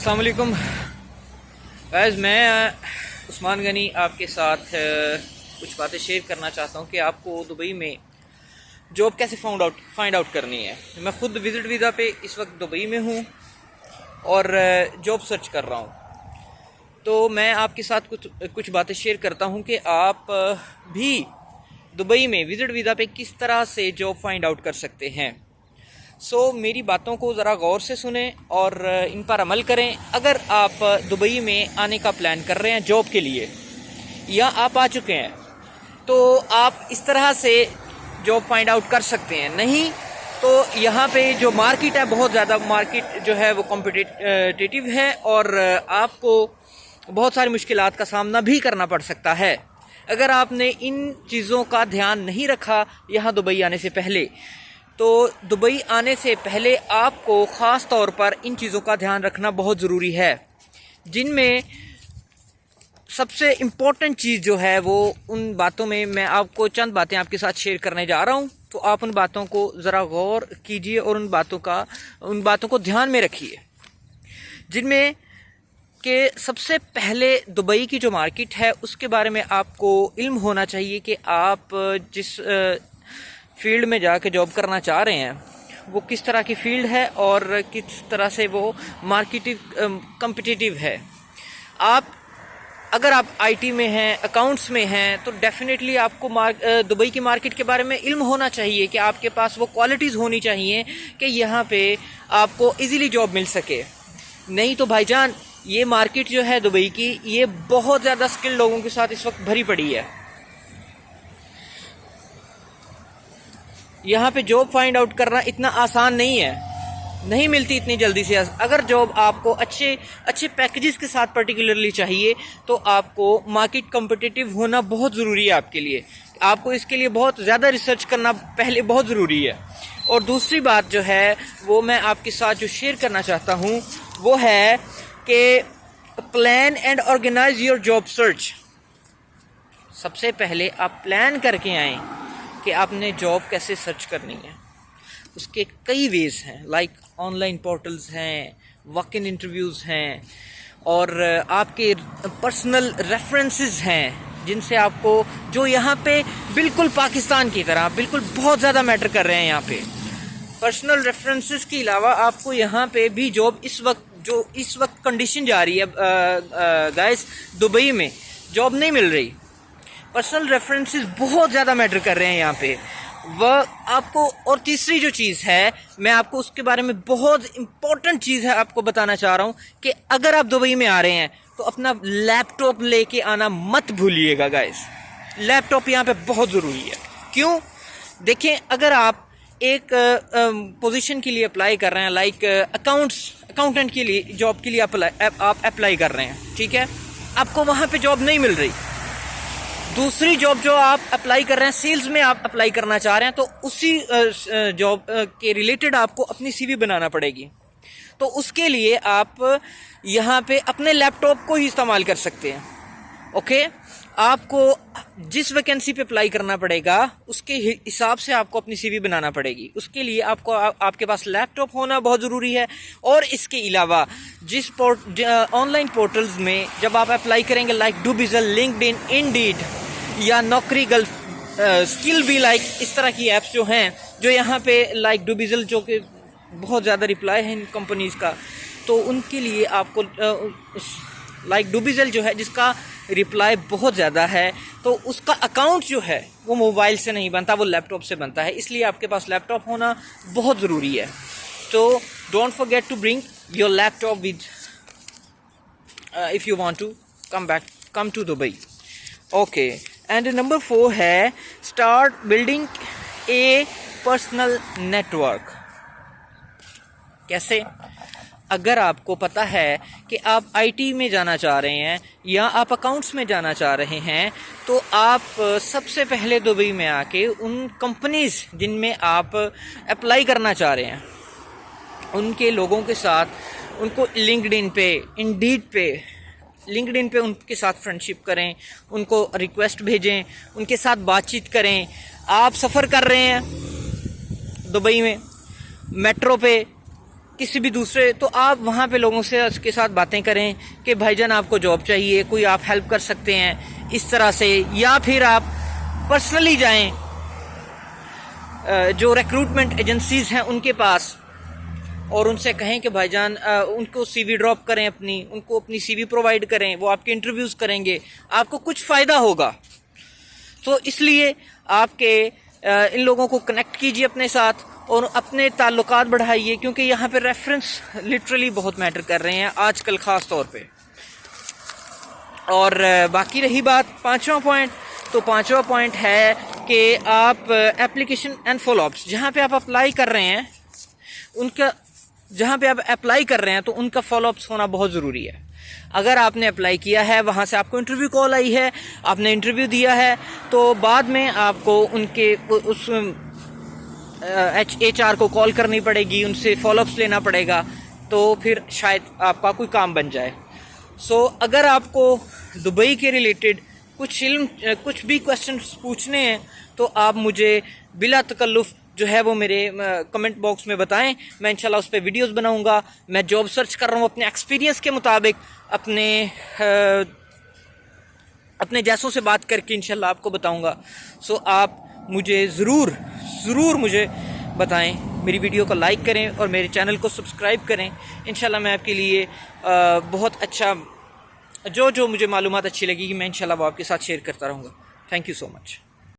अस्सलाम वालेकुम गाइस, मैं उस्मान गनी आपके साथ कुछ बातें शेयर करना चाहता हूँ कि आपको दुबई में जॉब कैसे फाइंड आउट करनी है। मैं ख़ुद विज़िट वीज़ा पे इस वक्त दुबई में हूँ और जॉब सर्च कर रहा हूँ। तो मैं आपके साथ कुछ बातें शेयर करता हूँ कि आप भी दुबई में विज़िट वीज़ा पे किस तरह से जॉब फाइंड आउट कर सकते हैं। मेरी बातों को ज़रा गौर से सुने और इन पर अमल करें। अगर आप दुबई में आने का प्लान कर रहे हैं जॉब के लिए या आप आ चुके हैं तो आप इस तरह से जॉब फाइंड आउट कर सकते हैं। नहीं तो यहाँ पे जो मार्केट है, बहुत ज़्यादा मार्केट जो है वो कॉम्पिटिटिव है और आपको बहुत सारी मुश्किलात का सामना भी करना पड़ सकता है अगर आपने इन चीज़ों का ध्यान नहीं रखा यहाँ दुबई आने से पहले। तो दुबई आने से पहले आपको ख़ास तौर पर इन चीज़ों का ध्यान रखना बहुत ज़रूरी है, जिनमें सबसे इम्पोर्टेंट चीज़ जो है वो उन बातों में मैं आपको चंद बातें आपके साथ शेयर करने जा रहा हूँ। तो आप उन बातों को ज़रा गौर कीजिए और उन बातों को ध्यान में रखिए, जिनमें कि सबसे पहले दुबई की जो मार्केट है उसके बारे में आपको इल्म होना चाहिए कि आप जिस फील्ड में जाके जॉब करना चाह रहे हैं वो किस तरह की फील्ड है और किस तरह से वो कॉम्पिटिटिव है। अगर आप आईटी में हैं, अकाउंट्स में हैं, तो डेफिनेटली आपको दुबई की मार्केट के बारे में इल्म होना चाहिए कि आपके पास वो क्वालिटीज़ होनी चाहिए कि यहाँ पे आपको इजीली जॉब मिल सके। नहीं तो भाईजान, ये मार्केट जो है दुबई की, ये बहुत ज़्यादा स्किल्ड लोगों के साथ इस वक्त भरी पड़ी है। यहाँ पे जॉब फाइंड आउट करना इतना आसान नहीं है, नहीं मिलती इतनी जल्दी से। अगर जॉब आपको अच्छे पैकेजेस के साथ पर्टिकुलरली चाहिए तो आपको मार्केट कॉम्पिटिटिव होना बहुत ज़रूरी है आपके लिए। आपको इसके लिए बहुत ज़्यादा रिसर्च करना पहले बहुत ज़रूरी है। और दूसरी बात जो है वो मैं आपके साथ जो शेयर करना चाहता हूँ वो है कि plan and organise your job search. सबसे पहले आप प्लान करके आएँ कि आपने जॉब कैसे सर्च करनी है। उसके कई वेज़ हैं, लाइक ऑनलाइन पोर्टल्स हैं, वॉक इन इंटरव्यूज़ हैं और आपके पर्सनल रेफरेंसेस हैं जिनसे आपको, जो यहाँ पे बिल्कुल पाकिस्तान की तरह बिल्कुल बहुत ज़्यादा मैटर कर रहे हैं। यहाँ पे पर्सनल रेफरेंसेस के अलावा आपको यहाँ पे भी जॉब इस वक्त कंडीशन जा रही है गाइस, दुबई में जॉब नहीं मिल रही। पर्सनल रेफरेंसेस बहुत ज़्यादा मैटर कर रहे हैं यहाँ पे वह आपको। और तीसरी जो चीज़ है, मैं आपको उसके बारे में बहुत इम्पोर्टेंट चीज़ है आपको बताना चाह रहा हूँ कि अगर आप दुबई में आ रहे हैं तो अपना लैपटॉप लेके आना मत भूलिएगा गाइस। लैपटॉप यहाँ पे बहुत ज़रूरी है। क्यों? देखें, अगर आप एक पोजीशन के लिए अप्लाई कर रहे हैं, लाइक अकाउंटेंट के लिए जॉब के लिए आप अप्लाई कर रहे हैं, ठीक है, आपको वहाँ पे जॉब नहीं मिल रही। दूसरी जॉब जो आप अप्लाई कर रहे हैं, सेल्स में आप अप्लाई करना चाह रहे हैं, तो उसी जॉब के रिलेटेड आपको अपनी सीवी बनाना पड़ेगी। तो उसके लिए आप यहाँ पे अपने लैपटॉप को ही इस्तेमाल कर सकते हैं। ओके, आपको जिस वैकेंसी पे अप्लाई करना पड़ेगा उसके हिसाब से आपको अपनी सीवी बनाना पड़ेगी। उसके लिए आपको आपके पास लैपटॉप होना बहुत ज़रूरी है। और इसके अलावा जिस ऑनलाइन पोर्टल्स में जब आप अप्लाई करेंगे, लाइक डूबिज़ल, लिंक्डइन, इंडीड या नौकरी गल्फ, स्किल भी, लाइक इस तरह की ऐप्स जो हैं, जो यहाँ पे लाइक डूबिज़ल जो कि बहुत ज़्यादा रिप्लाई है इन कंपनीज़ का, तो उनके लिए आपको लाइक डूबिज़ल जो है जिसका रिप्लाई बहुत ज़्यादा है, तो उसका अकाउंट जो है वो मोबाइल से नहीं बनता, वो लैपटॉप से बनता है। इसलिए आपके पास लैपटॉप होना बहुत ज़रूरी है। तो don't forget to bring your laptop with if you want to come to Dubai. Okay, and number 4 है start building a personal network. कैसे? अगर आपको पता है कि आप आईटी में जाना चाह रहे हैं या आप अकाउंट्स में जाना चाह रहे हैं, तो आप सबसे पहले दुबई में आके उन कंपनीज़ जिनमें आप अप्लाई करना चाह रहे हैं उनके लोगों के साथ, उनको लिंक्डइन पे उनके साथ फ्रेंडशिप करें, उनको रिक्वेस्ट भेजें, उनके साथ बातचीत करें। आप सफ़र कर रहे हैं दुबई में मेट्रो पे, किसी भी दूसरे, तो आप वहाँ पे लोगों से उसके साथ बातें करें कि भाईजान आपको जॉब चाहिए, कोई आप हेल्प कर सकते हैं इस तरह से, या फिर आप पर्सनली जाएं जो रिक्रूटमेंट एजेंसीज हैं उनके पास और उनसे कहें कि भाईजान उनको सीवी ड्रॉप करें, उनको अपनी सीवी प्रोवाइड करें, वो आपके इंटरव्यूज़ करेंगे, आपको कुछ फ़ायदा होगा। तो इसलिए आपके इन लोगों को कनेक्ट कीजिए अपने साथ और अपने ताल्लुकात बढ़ाइए, क्योंकि यहाँ पे रेफरेंस लिटरली बहुत मैटर कर रहे हैं आजकल ख़ास तौर पे। और बाकी रही बात पांचवा पॉइंट, तो पांचवा पॉइंट है कि आप एप्लीकेशन एंड फॉलोअप्स, जहाँ पे आप अप्लाई कर रहे हैं तो उनका फॉलोअप्स होना बहुत ज़रूरी है। अगर आपने अप्लाई किया है, वहाँ से आपको इंटरव्यू कॉल आई है, आपने इंटरव्यू दिया है, तो बाद में आपको उनके उस HR को कॉल करनी पड़ेगी, उनसे फॉलोअप्स लेना पड़ेगा, तो फिर शायद आपका कोई काम बन जाए। सो अगर आपको दुबई के रिलेटेड कुछ भी क्वेश्चंस पूछने हैं तो आप मुझे बिला तकल्लुफ़ जो है वो मेरे कमेंट बॉक्स में बताएं, मैं इंशाल्लाह उस पर वीडियोज़ बनाऊंगा। मैं जॉब सर्च कर रहा हूँ अपने एक्सपीरियंस के मुताबिक, अपने जैसों से बात करके इंशाल्लाह आपको बताऊंगा। सो आप मुझे ज़रूर मुझे बताएं, मेरी वीडियो को लाइक करें और मेरे चैनल को सब्सक्राइब करें। इंशाल्लाह मैं आपके लिए बहुत अच्छा जो मुझे मालूमात अच्छी लगेगी मैं इंशाल्लाह वो आपके साथ शेयर करता रहूँगा। Thank you so much.